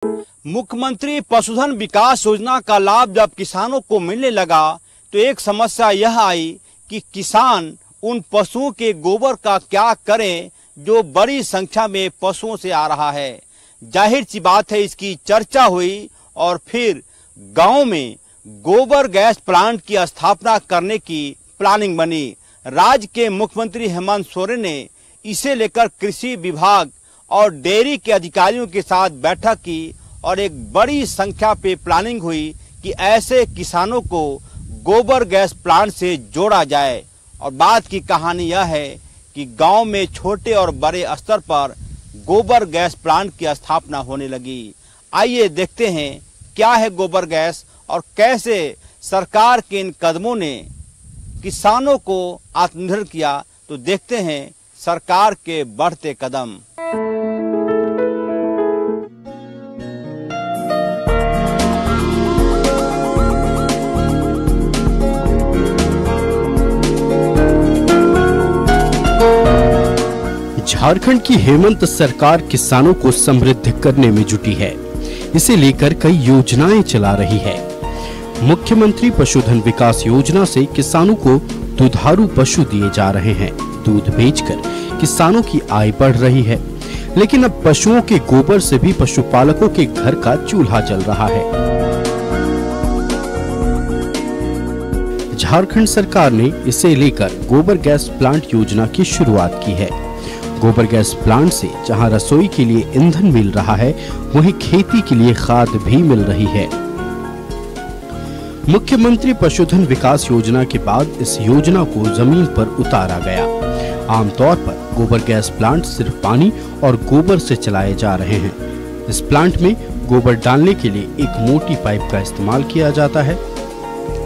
मुख्यमंत्री पशुधन विकास योजना का लाभ जब किसानों को मिलने लगा तो एक समस्या यह आई कि किसान उन पशुओं के गोबर का क्या करें जो बड़ी संख्या में पशुओं से आ रहा है। जाहिर सी बात है, इसकी चर्चा हुई और फिर गांव में गोबर गैस प्लांट की स्थापना करने की प्लानिंग बनी। राज्य के मुख्यमंत्री हेमंत सोरेन ने इसे लेकर कृषि विभाग और डेयरी के अधिकारियों के साथ बैठक की और एक बड़ी संख्या पे प्लानिंग हुई कि ऐसे किसानों को गोबर गैस प्लांट से जोड़ा जाए। और बात की कहानी यह है कि गांव में छोटे और बड़े स्तर पर गोबर गैस प्लांट की स्थापना होने लगी। आइए देखते हैं क्या है गोबर गैस और कैसे सरकार के इन कदमों ने किसानों को आत्मनिर्भर किया। तो देखते हैं सरकार के बढ़ते कदम। झारखंड की हेमंत सरकार किसानों को समृद्ध करने में जुटी है। इसे लेकर कई योजनाएं चला रही है। मुख्यमंत्री पशुधन विकास योजना से किसानों को दुधारू पशु दिए जा रहे हैं। दूध बेचकर किसानों की आय बढ़ रही है, लेकिन अब पशुओं के गोबर से भी पशुपालकों के घर का चूल्हा जल रहा है। झारखंड सरकार ने इसे लेकर गोबर गैस प्लांट योजना की शुरुआत की है। गोबर गैस प्लांट से जहां रसोई के लिए ईंधन मिल रहा है, वहीं खेती के लिए खाद भी मिल रही है। मुख्यमंत्री पशुधन विकास योजना के बाद इस योजना को जमीन पर उतारा गया। आमतौर पर गोबर गैस प्लांट सिर्फ पानी और गोबर से चलाए जा रहे हैं। इस प्लांट में गोबर डालने के लिए एक मोटी पाइप का इस्तेमाल किया जाता है।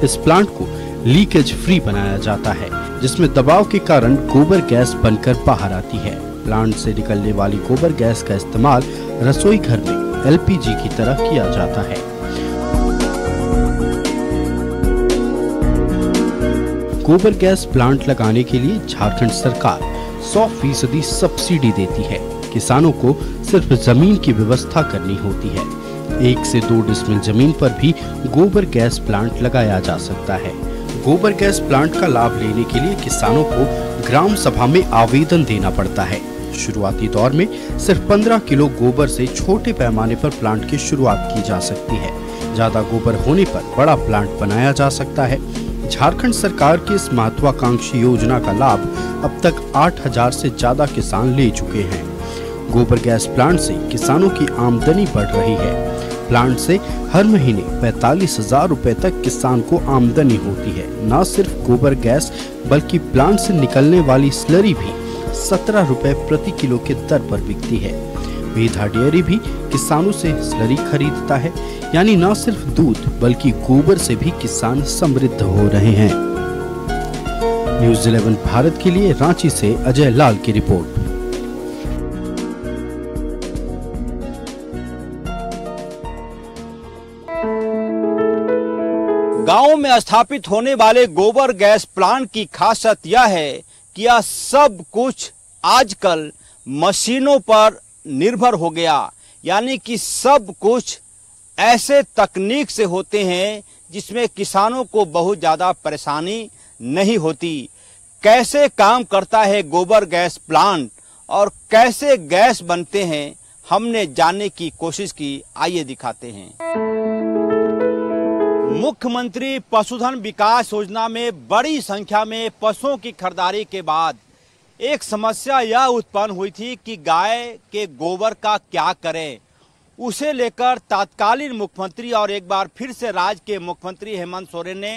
इस प्लांट को लीकेज फ्री बनाया जाता है, जिसमें दबाव के कारण गोबर गैस बनकर बाहर आती है। प्लांट से निकलने वाली गोबर गैस का इस्तेमाल रसोई घर में एलपीजी की तरह किया जाता है। गोबर गैस प्लांट लगाने के लिए झारखंड सरकार 100% सब्सिडी देती है। किसानों को सिर्फ जमीन की व्यवस्था करनी होती है। 1 से 2 डिसमिल जमीन पर भी गोबर गैस प्लांट लगाया जा सकता है। गोबर गैस प्लांट का लाभ लेने के लिए किसानों को ग्राम सभा में आवेदन देना पड़ता है। शुरुआती दौर में सिर्फ 15 किलो गोबर से छोटे पैमाने पर प्लांट की शुरुआत की जा सकती है। ज्यादा गोबर होने पर बड़ा प्लांट बनाया जा सकता है। झारखंड सरकार की इस महत्वाकांक्षी योजना का लाभ अब तक 8000 से ज्यादा किसान ले चुके हैं। गोबर गैस प्लांट से किसानों की आमदनी बढ़ रही है। प्लांट से हर महीने 45,000 रुपए तक किसान को आमदनी होती है। न सिर्फ गोबर गैस बल्कि प्लांट से निकलने वाली स्लरी भी 17 रुपए प्रति किलो के दर पर बिकती है। वेधा डेयरी भी किसानों से स्लरी खरीदता है, यानी न सिर्फ दूध बल्कि गोबर से भी किसान समृद्ध हो रहे हैं। न्यूज़ 11 भारत के लिए रांची से अजय लाल की रिपोर्ट। गांव में स्थापित होने वाले गोबर गैस प्लांट की खासियत यह है कि यह सब कुछ आजकल मशीनों पर निर्भर हो गया। यानी कि सब कुछ ऐसे तकनीक से होते हैं जिसमें किसानों को बहुत ज़्यादा परेशानी नहीं होती। कैसे काम करता है गोबर गैस प्लांट और कैसे गैस बनते हैं, हमने जानने की कोशिश की। आइए दिखाते हैं। मुख्यमंत्री पशुधन विकास योजना में बड़ी संख्या में पशुओं की खरीदारी के बाद एक समस्या यह उत्पन्न हुई थी कि गाय के गोबर का क्या करें। उसे लेकर तत्कालीन मुख्यमंत्री और एक बार फिर से राज्य के मुख्यमंत्री हेमंत सोरेन ने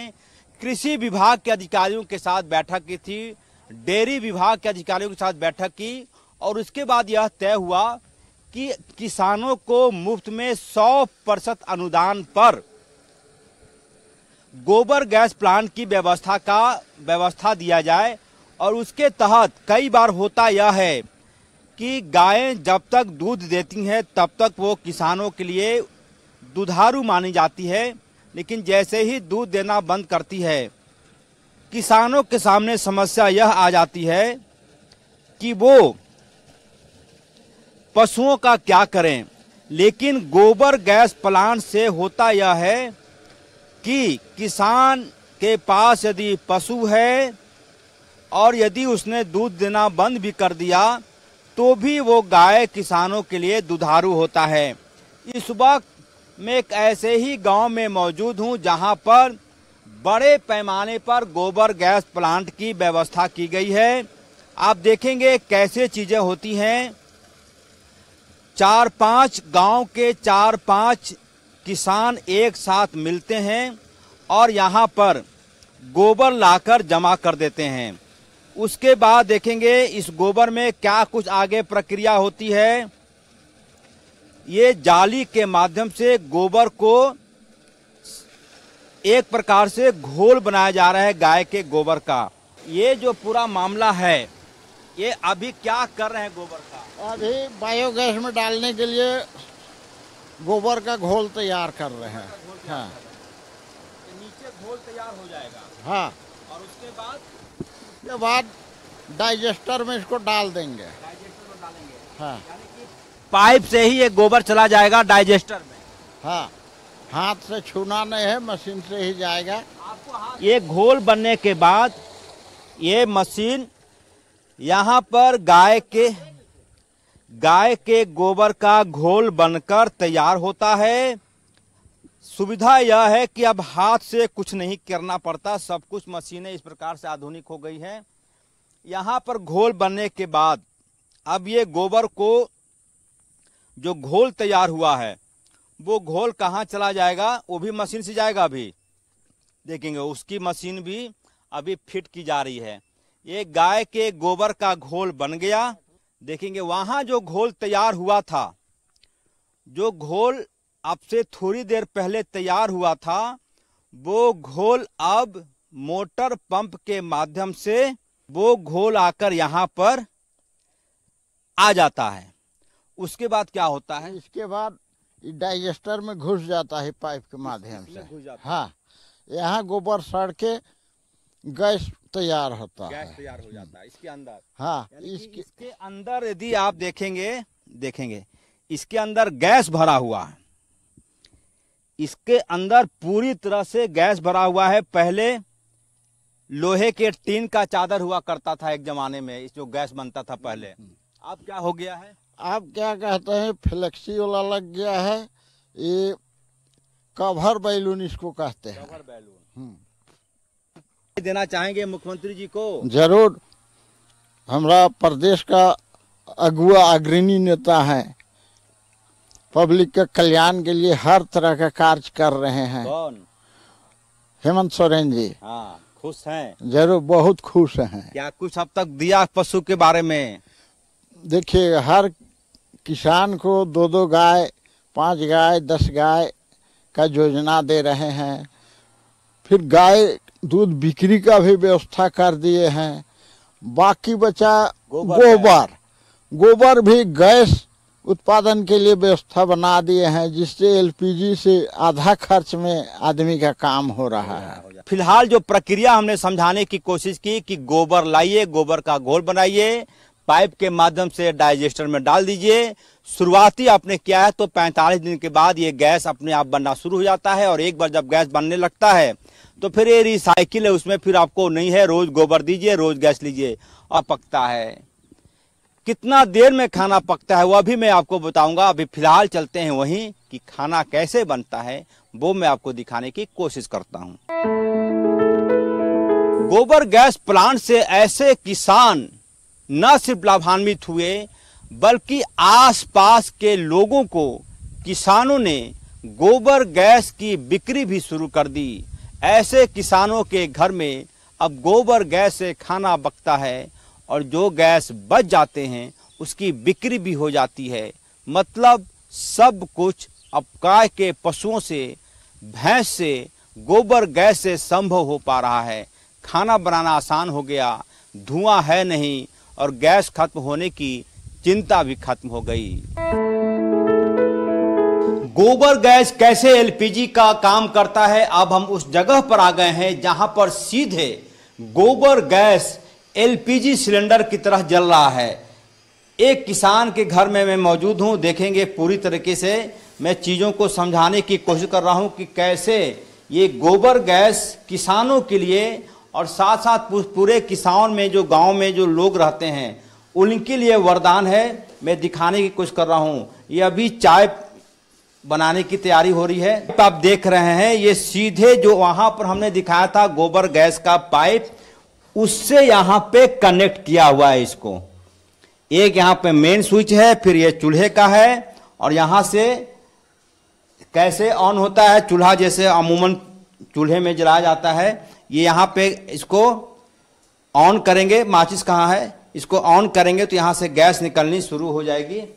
कृषि विभाग के अधिकारियों के साथ बैठक की थी, डेयरी विभाग के अधिकारियों के साथ बैठक की और उसके बाद यह तय हुआ कि किसानों को मुफ्त में 100% अनुदान पर गोबर गैस प्लांट की व्यवस्था दिया जाए। और उसके तहत कई बार होता यह है कि गायें जब तक दूध देती हैं तब तक वो किसानों के लिए दुधारू मानी जाती है, लेकिन जैसे ही दूध देना बंद करती है किसानों के सामने समस्या यह आ जाती है कि वो पशुओं का क्या करें। लेकिन गोबर गैस प्लांट से होता यह है कि किसान के पास यदि पशु है और यदि उसने दूध देना बंद भी कर दिया तो भी वो गाय किसानों के लिए दुधारू होता है। इस वक्त मैं एक ऐसे ही गांव में मौजूद हूं जहां पर बड़े पैमाने पर गोबर गैस प्लांट की व्यवस्था की गई है। आप देखेंगे कैसे चीजें होती हैं। 4-5 गांव के 4-5 किसान एक साथ मिलते हैं और यहां पर गोबर लाकर जमा कर देते हैं। उसके बाद देखेंगे इस गोबर में क्या कुछ आगे प्रक्रिया होती है। ये जाली के माध्यम से गोबर को एक प्रकार से घोल बनाया जा रहा है गाय के गोबर का। ये जो पूरा मामला है ये अभी क्या कर रहे हैं गोबर का? अभी बायोगैस में डालने के लिए गोबर का घोल तैयार कर रहे हैं। हाँ, नीचे घोल तैयार हो जाएगा। हाँ, और उसके बाद डाइजेस्टर में इसको डाल देंगे। डाइजेस्टर में डालेंगे। हाँ, यानी कि पाइप से ही ये गोबर चला जाएगा डाइजेस्टर में। हाँ, हाथ से छूना नहीं है, मशीन से ही जाएगा। ये घोल बनने के बाद ये मशीन यहाँ पर गाय के गोबर का घोल बनकर तैयार होता है। सुविधा यह है कि अब हाथ से कुछ नहीं करना पड़ता, सब कुछ मशीनें इस प्रकार से आधुनिक हो गई हैं। यहाँ पर घोल बनने के बाद अब ये गोबर को जो घोल तैयार हुआ है वो घोल कहाँ चला जाएगा, वो भी मशीन से जाएगा। अभी देखेंगे उसकी मशीन भी अभी फिट की जा रही है। ये गाय के गोबर का घोल बन गया। देखेंगे वहां जो घोल तैयार हुआ था, जो घोल अब से थोड़ी देर पहले तैयार हुआ था, वो घोल अब मोटर पंप के माध्यम से वो घोल आकर यहाँ पर आ जाता है। उसके बाद क्या होता है? इसके बाद डाइजेस्टर में घुस जाता है पाइप के माध्यम से। हाँ, यहाँ गोबर सड़ के गैस तैयार होता है। गैस तैयार हो जाता है इसके अंदर। हाँ, इसके अंदर यदि आप देखेंगे इसके अंदर गैस भरा हुआ है। इसके अंदर पूरी तरह से गैस भरा हुआ है। पहले लोहे के टीन का चादर हुआ करता था एक जमाने में, इस जो गैस बनता था पहले। अब क्या हो गया है? आप क्या कहते हैं, फ्लेक्सी वाला लग गया है। ये कवर बैलून इसको कहते हैं। कवर बैलून देना चाहेंगे मुख्यमंत्री जी को? जरूर। हमारा प्रदेश का अगुआ अग्रणी नेता है, पब्लिक के कल्याण के लिए हर तरह का कार्य कर रहे हैं। कौन? हेमंत सोरेन जी। हाँ, खुश हैं? जरूर, बहुत खुश हैं। क्या कुछ अब तक दिया पशु के बारे में? देखिए, हर किसान को 2-2 गाय, 5 गाय, 10 गाय का योजना दे रहे हैं। फिर गाय दूध बिक्री का भी व्यवस्था कर दिए हैं। बाकी बचा गोबर भी गैस उत्पादन के लिए व्यवस्था बना दिए हैं, जिससे एलपीजी से आधा खर्च में आदमी का काम हो रहा है। फिलहाल जो प्रक्रिया हमने समझाने की कोशिश की कि गोबर लाइए, गोबर का घोल बनाइए, पाइप के माध्यम से डाइजेस्टर में डाल दीजिए। शुरुआती आपने किया है तो 45 दिन के बाद ये गैस अपने आप बनना शुरू हो जाता है। और एक बार जब गैस बनने लगता है तो फिर ये रिसाइकिल है, उसमें फिर आपको नहीं है रोज गोबर दीजिए, रोज गैस लीजिए और पकता है। कितना देर में खाना पकता है वह भी मैं आपको बताऊंगा। अभी फिलहाल चलते हैं वहीं कि खाना कैसे बनता है वो मैं आपको दिखाने की कोशिश करता हूं। गोबर गैस प्लांट से ऐसे किसान न सिर्फ लाभान्वित हुए बल्कि आसपास के लोगों को किसानों ने गोबर गैस की बिक्री भी शुरू कर दी। ऐसे किसानों के घर में अब गोबर गैस से खाना पकता है और जो गैस बच जाते हैं उसकी बिक्री भी हो जाती है। मतलब सब कुछ अब गाय के पशुओं से, भैंस से, गोबर गैस से संभव हो पा रहा है। खाना बनाना आसान हो गया, धुआं है नहीं और गैस खत्म होने की चिंता भी खत्म हो गई। गोबर गैस कैसे एलपीजी का काम करता है, अब हम उस जगह पर आ गए हैं जहां पर सीधे गोबर गैस एलपीजी सिलेंडर की तरह जल रहा है। एक किसान के घर में मैं मौजूद हूं। देखेंगे पूरी तरीके से मैं चीज़ों को समझाने की कोशिश कर रहा हूं कि कैसे ये गोबर गैस किसानों के लिए और साथ साथ पूरे किसान में जो गांव में जो लोग रहते हैं उनके लिए वरदान है। मैं दिखाने की कोशिश कर रहा हूं। ये अभी चाय बनाने की तैयारी हो रही है। आप देख रहे हैं ये सीधे जो वहां पर हमने दिखाया था गोबर गैस का पाइप, उससे यहां पे कनेक्ट किया हुआ है। इसको एक यहां पे मेन स्विच है, फिर ये चूल्हे का है और यहां से कैसे ऑन होता है चूल्हा, जैसे अमूमन चूल्हे में जलाया जाता है। ये यहां पे इसको ऑन करेंगे, माचिस कहां है, इसको ऑन करेंगे तो यहां से गैस निकलनी शुरू हो जाएगी। और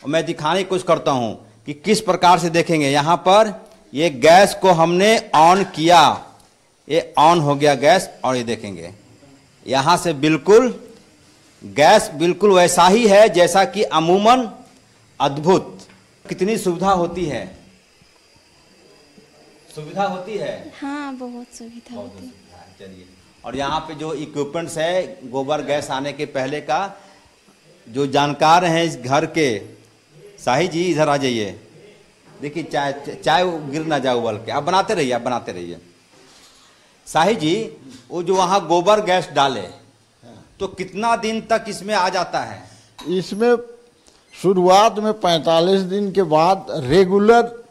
मैं दिखाने की कोशिश करता हूं कि किस प्रकार से। देखेंगे यहां पर ये गैस को हमने ऑन किया, ये ऑन हो गया गैस। और ये देखेंगे यहां से बिल्कुल गैस बिल्कुल वैसा ही है जैसा कि अमूमन। अद्भुत, कितनी सुविधा होती है, सुविधा होती है। हाँ, बहुत सुविधा होती है। चलिए, और यहाँ पे जो इक्विपमेंट्स है गोबर गैस आने के पहले का, जो जानकार हैं इस घर के, शाही जी इधर आ जाइए। देखिए चाय चाय गिर ना जाए उबल के, आप बनाते रहिए, आप बनाते रहिए। शाही जी वो जो वहाँ गोबर गैस डाले तो कितना दिन तक इसमें आ जाता है? इसमें शुरुआत में 45 दिन के बाद रेगुलर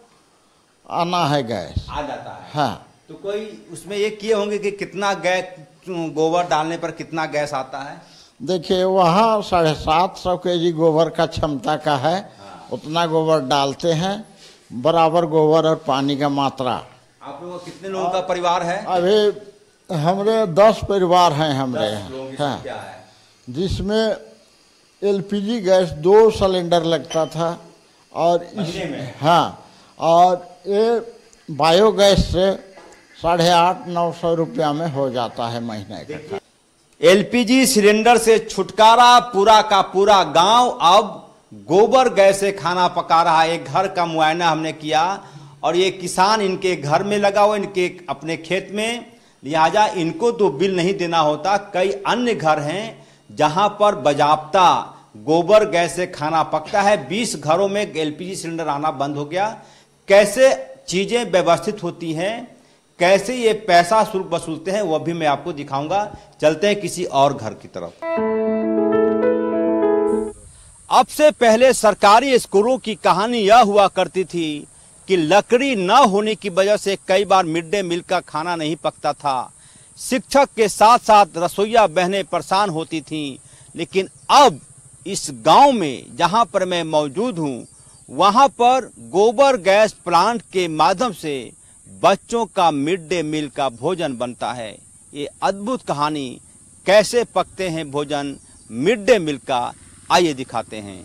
आना है गैस, आ जाता है। हाँ। तो कोई उसमें ये किए होंगे कि कितना गैस गोबर डालने पर कितना गैस आता है? देखिए वहाँ 750 kg गोबर का क्षमता का है। हाँ। उतना गोबर डालते हैं, बराबर गोबर और पानी का मात्रा। आप लोगों कितने लोगों का परिवार है? अभी हमारे 10 परिवार हैं हमारे यहाँ। हाँ, क्या है? जिसमें LPG गैस 2 सिलेंडर लगता था और हाँ, और ये बायोगैस से 850-900 रुपया में हो जाता है महीने का। LPG सिलेंडर से छुटकारा, पूरा का पूरा गांव अब गोबर गैस से खाना पका रहा है। एक घर का मुआयना हमने किया और ये किसान इनके घर में लगा हुआ, इनके अपने खेत में, लिहाजा इनको तो बिल नहीं देना होता। कई अन्य घर हैं जहां पर बाजाप्ता गोबर गैस से खाना पकता है। 20 घरों में LPG सिलेंडर आना बंद हो गया। कैसे चीजें व्यवस्थित होती हैं, कैसे ये पैसा शुल्क वसूलते हैं, वह भी मैं आपको दिखाऊंगा। चलते हैं किसी और घर की तरफ। अब से पहले सरकारी स्कूलों की कहानी यह हुआ करती थी कि लकड़ी न होने की वजह से कई बार मिड डे मील का खाना नहीं पकता था। शिक्षक के साथ साथ रसोइया बहनें परेशान होती थीं। लेकिन अब इस गांव में जहां पर मैं मौजूद हूं, वहां पर गोबर गैस प्लांट के माध्यम से बच्चों का मिड डे मील का भोजन बनता है। ये अद्भुत कहानी, कैसे पकते हैं भोजन मिड डे मील का, आइए दिखाते हैं।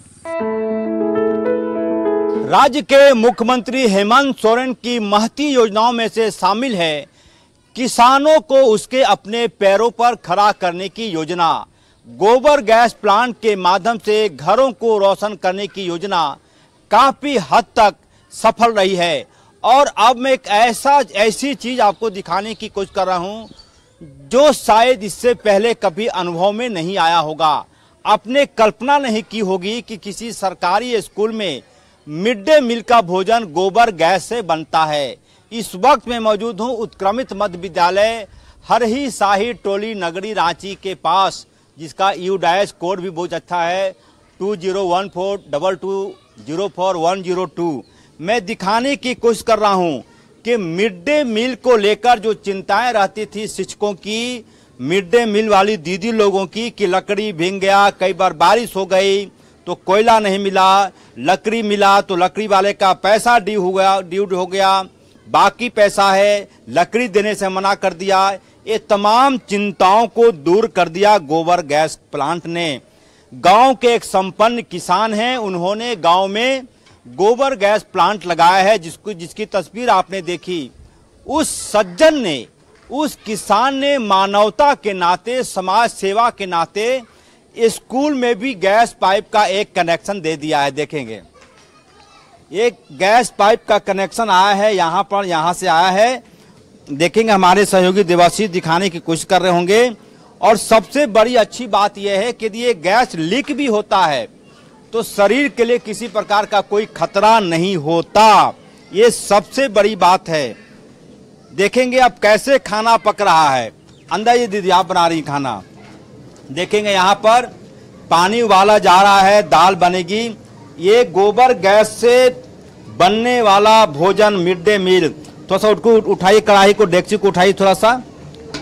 राज्य के मुख्यमंत्री हेमंत सोरेन की महती योजनाओं में से शामिल है किसानों को उसके अपने पैरों पर खड़ा करने की योजना। गोबर गैस प्लांट के माध्यम से घरों को रोशन करने की योजना काफी हद तक सफल रही है। और अब मैं एक ऐसी चीज आपको दिखाने की कोशिश कर रहा हूं जो शायद इससे पहले कभी अनुभव में नहीं आया होगा। आपने कल्पना नहीं की होगी कि किसी सरकारी स्कूल में मिड डे मील का भोजन गोबर गैस से बनता है। इस वक्त मैं मौजूद हूं उत्क्रमित मध्य विद्यालय हरही शाही टोली नगरी रांची के पास, जिसका यूडाइस कोड भी बहुत अच्छा है 201422040102। मैं दिखाने की कोशिश कर रहा हूं कि मिड डे मील को लेकर जो चिंताएं रहती थी शिक्षकों की, मिड डे मील वाली दीदी लोगों की, कि लकड़ी भीग गया, कई बार बारिश हो गई तो कोयला नहीं मिला, लकड़ी मिला तो लकड़ी वाले का पैसा ड्यू हो गया, बाकी पैसा है लकड़ी देने से मना कर दिया। ये तमाम चिंताओं को दूर कर दिया गोबर गैस प्लांट ने। गांव के एक संपन्न किसान हैं, उन्होंने गांव में गोबर गैस प्लांट लगाया है, जिसकी तस्वीर आपने देखी। उस सज्जन ने, उस किसान ने मानवता के नाते, समाज सेवा के नाते स्कूल में भी गैस पाइप का एक कनेक्शन दे दिया है। देखेंगे एक गैस पाइप का कनेक्शन आया है यहाँ पर, यहाँ से आया है। देखेंगे हमारे सहयोगी देवाशीष दिखाने की कोशिश कर रहे होंगे। और सबसे बड़ी अच्छी बात यह है कि यदि ये गैस लीक भी होता है तो शरीर के लिए किसी प्रकार का कोई खतरा नहीं होता। ये सबसे बड़ी बात है। देखेंगे अब कैसे खाना पक रहा है। अंदर ये दीदी आप बना रही खाना, देखेंगे यहाँ पर पानी उबाला जा रहा है, दाल बनेगी। ये गोबर गैस से बनने वाला भोजन मिड डे मील। थोड़ा सा उठाइए कढ़ाई को, डेगची को उठाइए, थोड़ा सा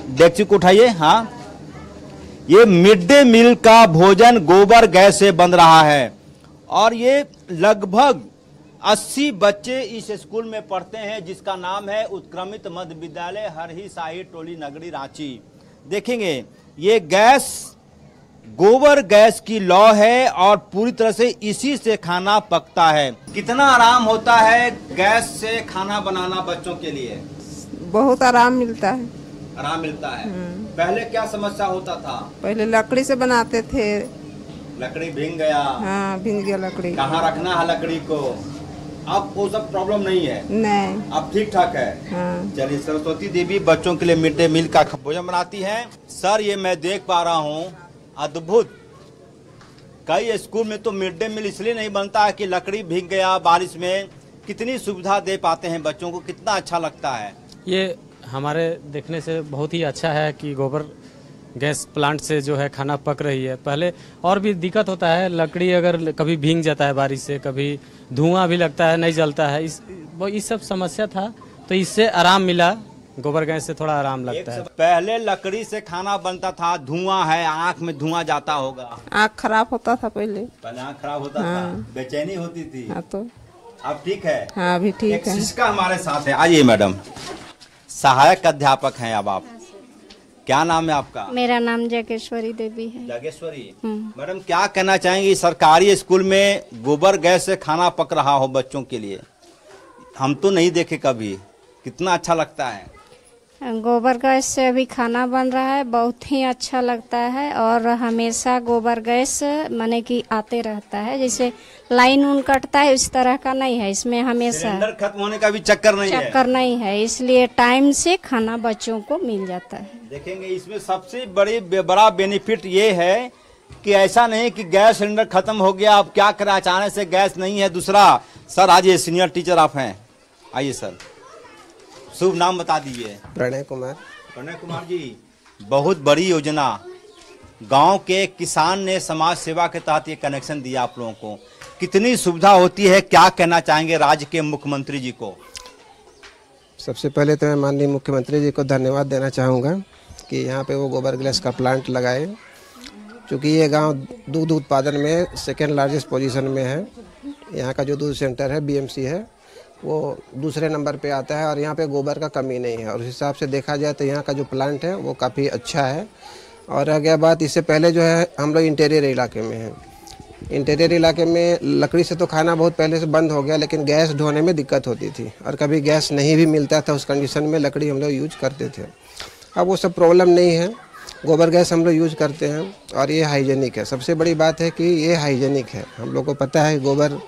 डेगची को उठाइए। हाँ, ये मिड डे मील का भोजन गोबर गैस से बन रहा है और ये लगभग 80 बच्चे इस स्कूल में पढ़ते हैं जिसका नाम है उत्क्रमित मध्य विद्यालय हरही शाही टोली नगरी रांची। देखेंगे ये गैस गोबर गैस की लौ है और पूरी तरह से इसी से खाना पकता है। कितना आराम होता है गैस से खाना बनाना बच्चों के लिए? बहुत आराम मिलता है। आराम मिलता है। पहले क्या समस्या होता था? पहले लकड़ी से बनाते थे। लकड़ी भींग गया। हाँ, भींग गया लकड़ी। कहाँ रखना है लकड़ी को? अब वो सब प्रॉब्लम नहीं है। नहीं, अब ठीक ठाक है। हाँ। चलिए, सरस्वती देवी बच्चों के लिए मिड डे मील का भोजन बनाती है। सर, ये मैं देख पा रहा हूँ अद्भुत। कई स्कूल में तो मिड डे मील इसलिए नहीं बनता है कि लकड़ी भीग गया बारिश में। कितनी सुविधा दे पाते हैं बच्चों को, कितना अच्छा लगता है। ये हमारे देखने से बहुत ही अच्छा है कि गोबर गैस प्लांट से जो है खाना पक रही है। पहले और भी दिक्कत होता है, लकड़ी अगर कभी भीग जाता है बारिश से, कभी धुआं भी लगता है, नहीं जलता है, इस सब समस्या था। तो इससे आराम मिला, गोबर गैस से थोड़ा आराम लगता है। पहले लकड़ी से खाना बनता था, धुआं है, आंख में धुआं जाता होगा, आँख खराब होता था। पहले आंख खराब होता था, बेचैनी होती थी। हाँ, तो अब ठीक है। हाँ, अभी ठीक एक है। शिक्षिका हमारे साथ है। आइए मैडम, सहायक अध्यापक हैं अब आप। क्या नाम है आपका? मेरा नाम जगेश्वरी देवी है। जगेश्वरी मैडम, क्या कहना चाहेंगी? सरकारी स्कूल में गोबर गैस से खाना पक रहा हो बच्चों के लिए, हम तो नहीं देखे कभी, कितना अच्छा लगता है। गोबर गैस से अभी खाना बन रहा है, बहुत ही अच्छा लगता है। और हमेशा गोबर गैस माने कि आते रहता है, जैसे लाइन उन कटता है इस तरह का नहीं है इसमें। हमेशा सिलेंडर खत्म होने का भी चक्कर नहीं है, इसलिए टाइम से खाना बच्चों को मिल जाता है। देखेंगे इसमें सबसे बड़ा बेनिफिट ये है कि ऐसा नहीं कि गैस सिलेंडर खत्म हो गया, अब क्या करें, अचानक से गैस नहीं है। दूसरा, सर आज ये सीनियर टीचर आप हैं, आइए सर, शुभ नाम बता दीजिए। प्रणय कुमार। प्रणय कुमार जी, बहुत बड़ी योजना, गांव के किसान ने समाज सेवा के तहत ये कनेक्शन दिया आप लोगों को, कितनी सुविधा होती है, क्या कहना चाहेंगे राज्य के मुख्यमंत्री जी को? सबसे पहले तो मैं माननीय मुख्यमंत्री जी को धन्यवाद देना चाहूँगा कि यहाँ पे वो गोबर गैस का प्लांट लगाए, क्योंकि ये गांव दूध उत्पादन में सेकेंड लार्जेस्ट पोजीशन में है। यहाँ का जो दूध सेंटर है बीएमसी है वो दूसरे नंबर पे आता है और यहाँ पे गोबर का कमी नहीं है। और उस हिसाब से देखा जाए तो यहाँ का जो प्लांट है वो काफ़ी अच्छा है। और रह गया बात, इससे पहले जो है हम लोग इंटीरियर इलाके में हैं। इंटीरियर इलाके में लकड़ी से तो खाना बहुत पहले से बंद हो गया, लेकिन गैस ढोने में दिक्कत होती थी और कभी गैस नहीं भी मिलता था, उस कंडीशन में लकड़ी हम लोग यूज करते थे। अब वो सब प्रॉब्लम नहीं है, गोबर गैस हम लोग यूज करते हैं और ये हाइजेनिक है। सबसे बड़ी बात है कि ये हाइजेनिक है। हम लोग को पता है गोबर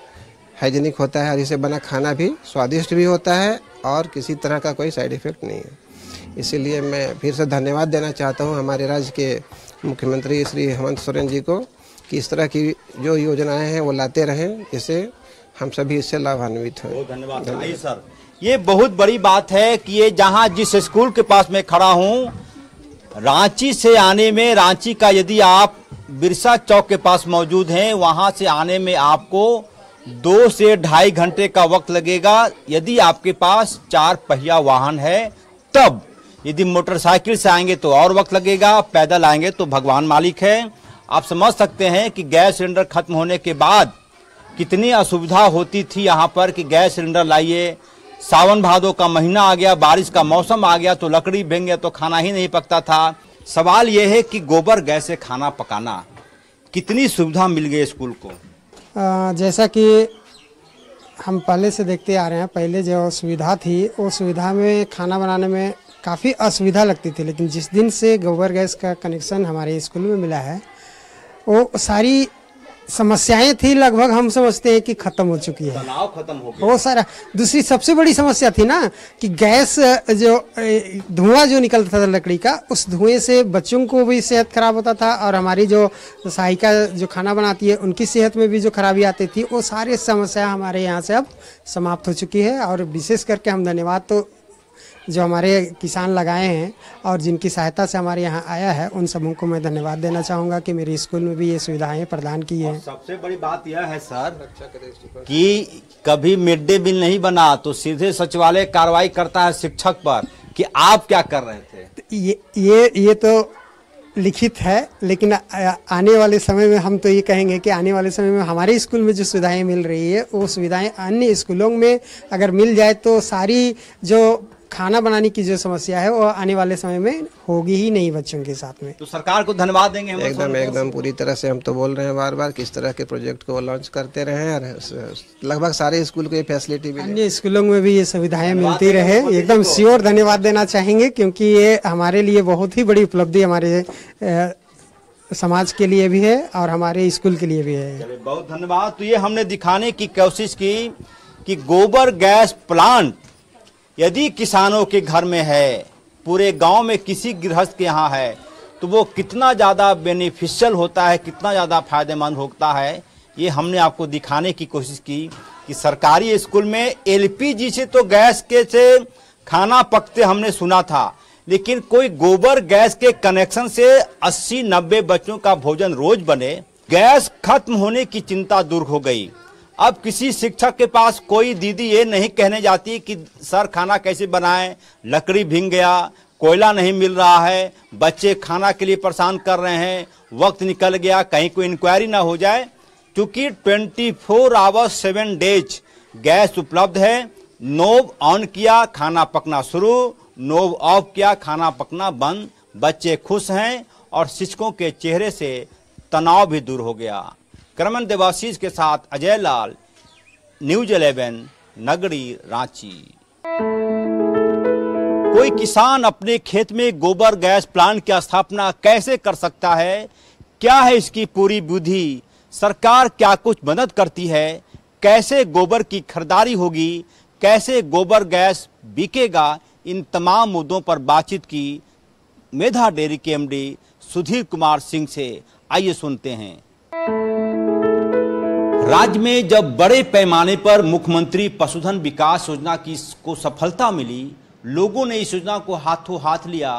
हाइजेनिक होता है और इसे बना खाना भी स्वादिष्ट भी होता है और किसी तरह का कोई साइड इफ़ेक्ट नहीं है। इसीलिए मैं फिर से धन्यवाद देना चाहता हूँ हमारे राज्य के मुख्यमंत्री श्री हेमंत सोरेन जी को कि इस तरह की जो योजनाएं हैं वो लाते रहें, जिससे हम सभी इससे लाभान्वित हों। धन्यवाद सर। ये बहुत बड़ी बात है कि ये जहाँ जिस स्कूल के पास मैं खड़ा हूँ, रांची से आने में, रांची का यदि आप बिरसा चौक के पास मौजूद हैं, वहाँ से आने में आपको 2 से 2.5 घंटे का वक्त लगेगा यदि आपके पास 4 पहिया वाहन है तब। यदि मोटरसाइकिल से आएंगे तो और वक्त लगेगा, पैदल आएंगे तो भगवान मालिक है। आप समझ सकते हैं कि गैस सिलेंडर खत्म होने के बाद कितनी असुविधा होती थी यहाँ पर कि गैस सिलेंडर लाइए, सावन भादों का महीना आ गया, बारिश का मौसम आ गया तो लकड़ी भीग गया तो खाना ही नहीं पकता था। सवाल यह है कि गोबर गैस से खाना पकाना, कितनी सुविधा मिल गई स्कूल को? जैसा कि हम पहले से देखते आ रहे हैं, पहले जो सुविधा थी वो सुविधा में खाना बनाने में काफ़ी असुविधा लगती थी, लेकिन जिस दिन से गोबर गैस का कनेक्शन हमारे स्कूल में मिला है वो सारी समस्याएं थी लगभग हम समझते हैं कि खत्म हो चुकी है, तनाव खत्म हो गया। वो सारा। दूसरी सबसे बड़ी समस्या थी ना कि गैस जो धुआं जो निकलता था लकड़ी का, उस धुएं से बच्चों को भी सेहत खराब होता था और हमारी जो सहायिका जो खाना बनाती है उनकी सेहत में भी जो खराबी आती थी, वो सारी समस्या हमारे यहाँ से अब समाप्त हो चुकी है। और विशेष करके हम धन्यवाद तो जो हमारे किसान लगाए हैं और जिनकी सहायता से हमारे यहाँ आया है, उन सबों को मैं धन्यवाद देना चाहूँगा कि मेरे स्कूल में भी ये सुविधाएं प्रदान की हैं। सबसे बड़ी बात यह है सर कि कभी मिड डे मील नहीं बना तो सीधे सचिवालय कार्रवाई करता है शिक्षक पर कि आप क्या कर रहे थे। ये तो लिखित है, लेकिन आने वाले समय में हम तो ये कहेंगे कि आने वाले समय में हमारे स्कूल में जो सुविधाएं मिल रही है वो सुविधाएं अन्य स्कूलों में अगर मिल जाए तो सारी जो खाना बनाने की जो समस्या है वो आने वाले समय में होगी ही नहीं बच्चों के साथ में। तो सरकार को धन्यवाद देंगे हम। एकदम पूरी तरह से हम तो बोल रहे हैं बार बार किस तरह के प्रोजेक्ट को लॉन्च करते रहे और लगभग सारे स्कूल को ये फैसिलिटी मिले, अन्य स्कूलों में भी ये सुविधाएं मिलती रहे। एकदम श्योर धन्यवाद देना चाहेंगे क्योंकि ये हमारे लिए बहुत ही बड़ी उपलब्धि हमारे समाज के लिए भी है और हमारे स्कूल के लिए भी है। बहुत धन्यवाद। तो ये हमने दिखाने की कोशिश की कि गोबर गैस प्लांट यदि किसानों के घर में है, पूरे गांव में किसी गृहस्थ के यहाँ है, तो वो कितना ज़्यादा बेनिफिशियल होता है, कितना ज़्यादा फायदेमंद होता है, ये हमने आपको दिखाने की कोशिश की कि सरकारी स्कूल में एलपीजी से तो गैस के से खाना पकते हमने सुना था, लेकिन कोई गोबर गैस के कनेक्शन से 80-90 बच्चों का भोजन रोज बने। गैस खत्म होने की चिंता दूर हो गई। अब किसी शिक्षक के पास कोई दीदी ये नहीं कहने जाती कि सर खाना कैसे बनाएं, लकड़ी भीग गया, कोयला नहीं मिल रहा है, बच्चे खाना के लिए परेशान कर रहे हैं, वक्त निकल गया, कहीं कोई इंक्वायरी ना हो जाए। क्योंकि 24 आवर्स 7 डेज गैस उपलब्ध है। नोब ऑन किया, खाना पकना शुरू, नोब ऑफ किया, खाना पकना बंद। बच्चे खुश हैं और शिक्षकों के चेहरे से तनाव भी दूर हो गया। करमन देवाशीष के साथ अजय लाल, न्यूज 11, नगरी, रांची। कोई किसान अपने खेत में गोबर गैस प्लांट की स्थापना कैसे कर सकता है? क्या है इसकी पूरी विधि? सरकार क्या कुछ मदद करती है? कैसे गोबर की खरीदारी होगी? कैसे गोबर गैस बिकेगा? इन तमाम मुद्दों पर बातचीत की मेधा डेयरी के एमडी सुधीर कुमार सिंह से। आइए सुनते हैं। राज्य में जब बड़े पैमाने पर मुख्यमंत्री पशुधन विकास योजना की को सफलता मिली, लोगों ने इस योजना को हाथों हाथ लिया,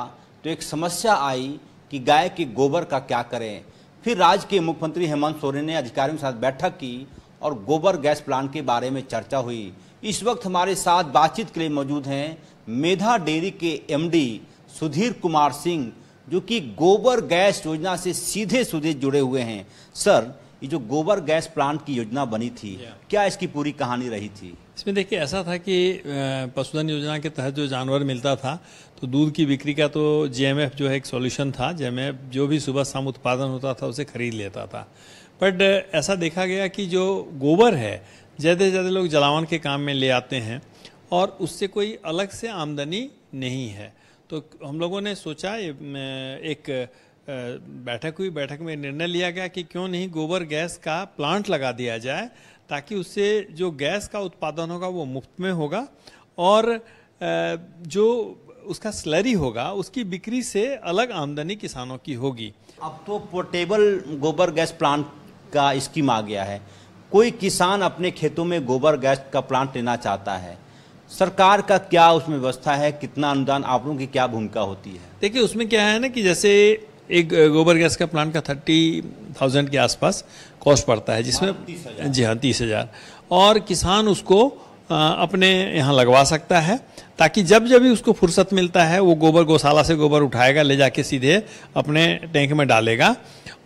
तो एक समस्या आई कि गाय के गोबर का क्या करें। फिर राज्य के मुख्यमंत्री हेमंत सोरेन ने अधिकारियों के साथ बैठक की और गोबर गैस प्लांट के बारे में चर्चा हुई। इस वक्त हमारे साथ बातचीत के लिए मौजूद हैं मेधा डेयरी के एमडी सुधीर कुमार सिंह, जो कि गोबर गैस योजना से सीधे जुड़े हुए हैं। सर, ये जो गोबर गैस प्लांट की योजना बनी थी, क्या इसकी पूरी कहानी रही थी? इसमें देखिए ऐसा था कि पशुधन योजना के तहत जो जानवर मिलता था तो दूध की बिक्री का तो जेएमएफ जो है एक सॉल्यूशन था। जेएमएफ जो भी सुबह शाम उत्पादन होता था उसे खरीद लेता था। बट ऐसा देखा गया कि जो गोबर है ज़्यादा से ज़्यादा लोग जलावन के काम में ले आते हैं और उससे कोई अलग से आमदनी नहीं है। तो हम लोगों ने सोचा, एक बैठक हुई, बैठक में निर्णय लिया गया कि क्यों नहीं गोबर गैस का प्लांट लगा दिया जाए, ताकि उससे जो गैस का उत्पादन होगा वो मुफ्त में होगा और जो उसका स्लरी होगा उसकी बिक्री से अलग आमदनी किसानों की होगी। अब तो पोर्टेबल गोबर गैस प्लांट का स्कीम आ गया है। कोई किसान अपने खेतों में गोबर गैस का प्लांट लेना चाहता है, सरकार का क्या उसमें व्यवस्था है? कितना अनुदान, आप लोगों की क्या भूमिका होती है? देखिए उसमें क्या है ना कि जैसे एक गोबर गैस का प्लांट का 30,000 के आसपास कॉस्ट पड़ता है, जिसमें जी हाँ 30,000, और किसान उसको अपने यहाँ लगवा सकता है, ताकि जब जब भी उसको फुर्सत मिलता है वो गोबर गौशाला से गोबर उठाएगा, ले जाके सीधे अपने टैंक में डालेगा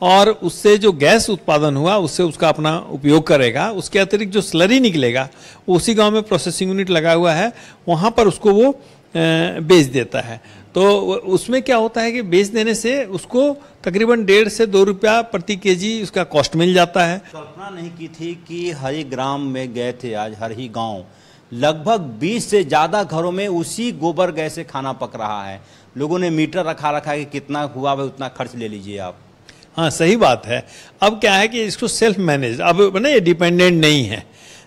और उससे जो गैस उत्पादन हुआ उससे उसका अपना उपयोग करेगा। उसके अतिरिक्त जो स्लरी निकलेगा उसी गांव में प्रोसेसिंग यूनिट लगा हुआ है, वहाँ पर उसको वो बेच देता है। तो उसमें क्या होता है कि बेच देने से उसको तकरीबन 1.5 से 2 रुपया प्रति केजी उसका कॉस्ट मिल जाता है। कल्पना नहीं की थी कि हर ग्राम में गए थे, आज हर ही गांव लगभग 20 से ज़्यादा घरों में उसी गोबर गैस से खाना पक रहा है। लोगों ने मीटर रखा है कि कितना हुआ भाई उतना खर्च ले लीजिए आप। हाँ सही बात है। अब क्या है कि इसको सेल्फ मैनेज, अब ना ये डिपेंडेंट नहीं है।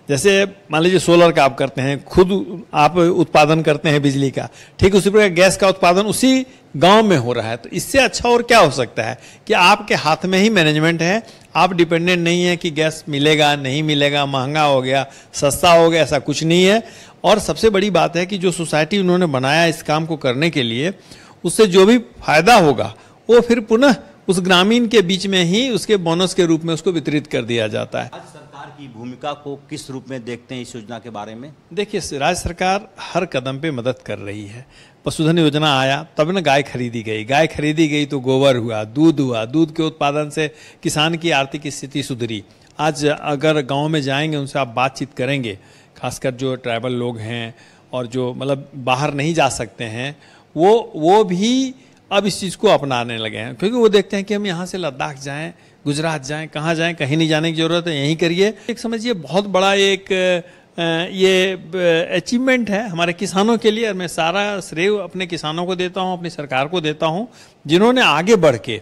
जैसे मान लीजिए सोलर का आप करते हैं, खुद आप उत्पादन करते हैं बिजली का, ठीक उसी प्रकार गैस का उत्पादन उसी गांव में हो रहा है। तो इससे अच्छा और क्या हो सकता है कि आपके हाथ में ही मैनेजमेंट है, आप डिपेंडेंट नहीं है कि गैस मिलेगा नहीं मिलेगा, महंगा हो गया सस्ता हो गया, ऐसा कुछ नहीं है। और सबसे बड़ी बात है कि जो सोसाइटी उन्होंने बनाया इस काम को करने के लिए, उससे जो भी फायदा होगा वो फिर पुनः उस ग्रामीण के बीच में ही उसके बोनस के रूप में उसको वितरित कर दिया जाता है। आज सरकार की भूमिका को किस रूप में देखते हैं इस योजना के बारे में? देखिए, राज्य सरकार हर कदम पे मदद कर रही है। पशुधन योजना आया तब ना गाय खरीदी गई तो गोबर हुआ, दूध के उत्पादन से किसान की आर्थिक स्थिति सुधरी। आज अगर गांव में जाएंगे, उनसे आप बातचीत करेंगे, खासकर जो ट्राइबल लोग हैं और जो मतलब बाहर नहीं जा सकते हैं, वो भी अब इस चीज़ को अपनाने लगे हैं, क्योंकि वो देखते हैं कि हम यहाँ से लद्दाख जाएं, गुजरात जाएं, कहाँ जाएं, कहीं नहीं जाने की जरूरत है, यहीं करिए। एक समझिए बहुत बड़ा एक ये अचीवमेंट है हमारे किसानों के लिए। और मैं सारा श्रेय अपने किसानों को देता हूँ, अपनी सरकार को देता हूँ, जिन्होंने आगे बढ़ के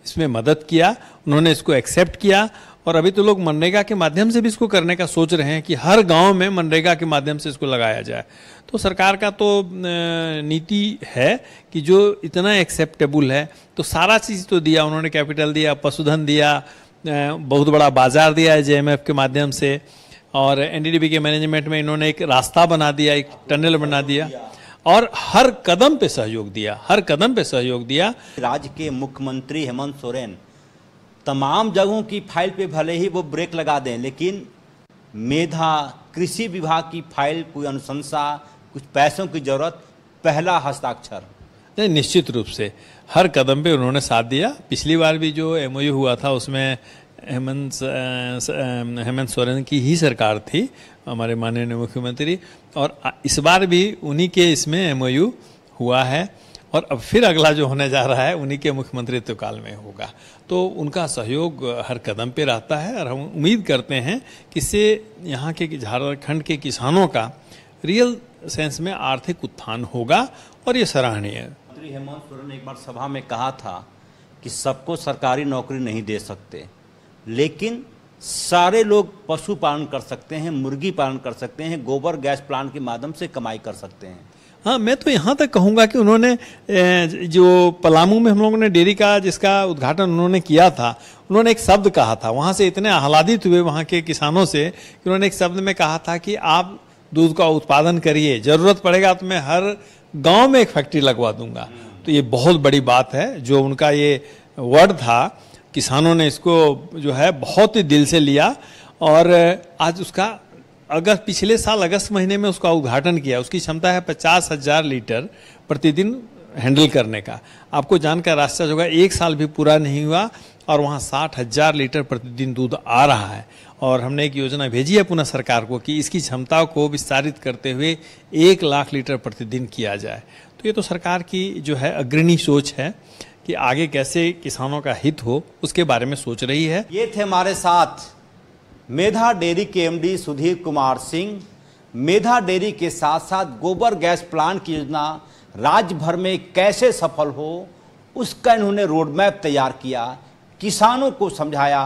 इसमें मदद किया, उन्होंने इसको एक्सेप्ट किया। और अभी तो लोग मनरेगा के माध्यम से भी इसको करने का सोच रहे हैं कि हर गांव में मनरेगा के माध्यम से इसको लगाया जाए। तो सरकार का तो नीति है कि जो इतना एक्सेप्टेबल है, तो सारा चीज़ तो दिया उन्होंने, कैपिटल दिया, पशुधन दिया, बहुत बड़ा बाजार दिया है जेएमएफ के माध्यम से, और एनडीडीबी के मैनेजमेंट में इन्होंने एक रास्ता बना दिया, एक टनल बना दिया, और हर कदम पे सहयोग दिया। राज्य के मुख्यमंत्री हेमंत सोरेन तमाम जगहों की फाइल पे भले ही वो ब्रेक लगा दें, लेकिन मेधा कृषि विभाग की फाइल, कोई अनुशंसा, कुछ पैसों की जरूरत, पहला हस्ताक्षर। नहीं, निश्चित रूप से हर कदम पे उन्होंने साथ दिया। पिछली बार भी जो एमओयू हुआ था उसमें हेमंत सोरेन की ही सरकार थी, हमारे माननीय मुख्यमंत्री, और इस बार भी उन्हीं के इसमें एमओयू हुआ है। और अब फिर अगला जो होने जा रहा है उन्हीं के मुख्यमंत्रित्व काल में होगा। तो उनका सहयोग हर कदम पे रहता है, और हम उम्मीद करते हैं कि इससे यहाँ के झारखंड के किसानों का रियल सेंस में आर्थिक उत्थान होगा, और ये सराहनीय है। मंत्री हेमंत सोरेन ने एक बार सभा में कहा था कि सबको सरकारी नौकरी नहीं दे सकते, लेकिन सारे लोग पशु पालन कर सकते हैं, मुर्गी पालन कर सकते हैं, गोबर गैस प्लांट के माध्यम से कमाई कर सकते हैं। हाँ, मैं तो यहाँ तक कहूँगा कि उन्होंने जो पलामू में हम लोगों ने डेयरी का जिसका उद्घाटन उन्होंने किया था, उन्होंने एक शब्द कहा था, वहाँ से इतने आह्लादित हुए वहाँ के किसानों से कि उन्होंने एक शब्द में कहा था कि आप दूध का उत्पादन करिए, जरूरत पड़ेगा तो मैं हर गांव में एक फैक्ट्री लगवा दूंगा। तो ये बहुत बड़ी बात है जो उनका ये वर्ड था। किसानों ने इसको जो है बहुत ही दिल से लिया, और आज उसका पिछले साल अगस्त महीने में उसका उद्घाटन किया। उसकी क्षमता है 50,000 लीटर प्रतिदिन हैंडल करने का। आपको जानकर आश्चर्य होगा, एक साल भी पूरा नहीं हुआ और वहाँ 60,000 लीटर प्रतिदिन दूध आ रहा है। और हमने एक योजना भेजी है पुनः सरकार को कि इसकी क्षमता को विस्तारित करते हुए 1 लाख लीटर प्रतिदिन किया जाए। तो ये तो सरकार की जो है अग्रणी सोच है कि आगे कैसे किसानों का हित हो, उसके बारे में सोच रही है। ये थे हमारे साथ मेधा डेयरी के एमडी सुधीर कुमार सिंह। मेधा डेयरी के साथ साथ गोबर गैस प्लांट की योजना राज्य भर में कैसे सफल हो, उसका इन्होंने रोड मैप तैयार किया, किसानों को समझाया।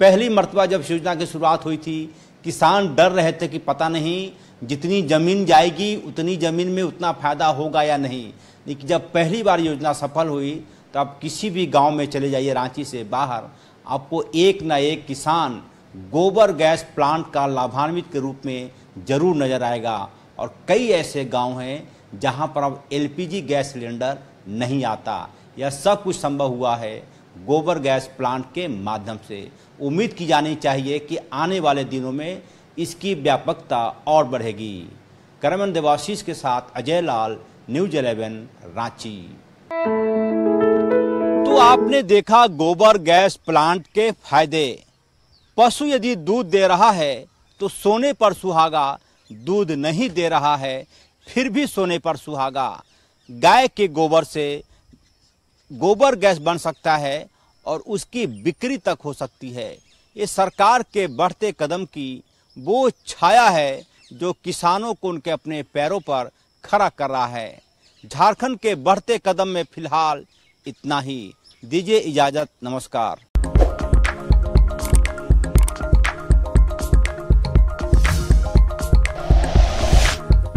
पहली मर्तबा जब योजना की शुरुआत हुई थी, किसान डर रहे थे कि पता नहीं जितनी ज़मीन जाएगी उतनी ज़मीन में उतना फायदा होगा या नहीं। लेकिन जब पहली बार योजना सफल हुई, तो आप किसी भी गांव में चले जाइए रांची से बाहर, आपको एक न एक किसान गोबर गैस प्लांट का लाभान्वित के रूप में जरूर नजर आएगा। और कई ऐसे गांव हैं जहां पर अब एलपीजी गैस सिलेंडर नहीं आता। यह सब कुछ संभव हुआ है गोबर गैस प्लांट के माध्यम से। उम्मीद की जानी चाहिए कि आने वाले दिनों में इसकी व्यापकता और बढ़ेगी। करमन देवाशीष के साथ अजय लाल, न्यूज 11 रांची। तो आपने देखा गोबर गैस प्लांट के फायदे। पशु यदि दूध दे रहा है तो सोने पर सुहागा, दूध नहीं दे रहा है फिर भी सोने पर सुहागा। गाय के गोबर से गोबर गैस बन सकता है और उसकी बिक्री तक हो सकती है। ये सरकार के बढ़ते कदम की वो छाया है जो किसानों को उनके अपने पैरों पर खड़ा कर रहा है। झारखंड के बढ़ते कदम में फिलहाल इतना ही। दीजिए इजाजत, नमस्कार।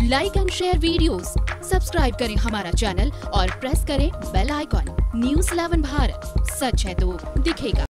Like and share videos, subscribe करें हमारा चैनल और प्रेस करें बेल आइकॉन। News 11 भारत, सच है तो दिखेगा।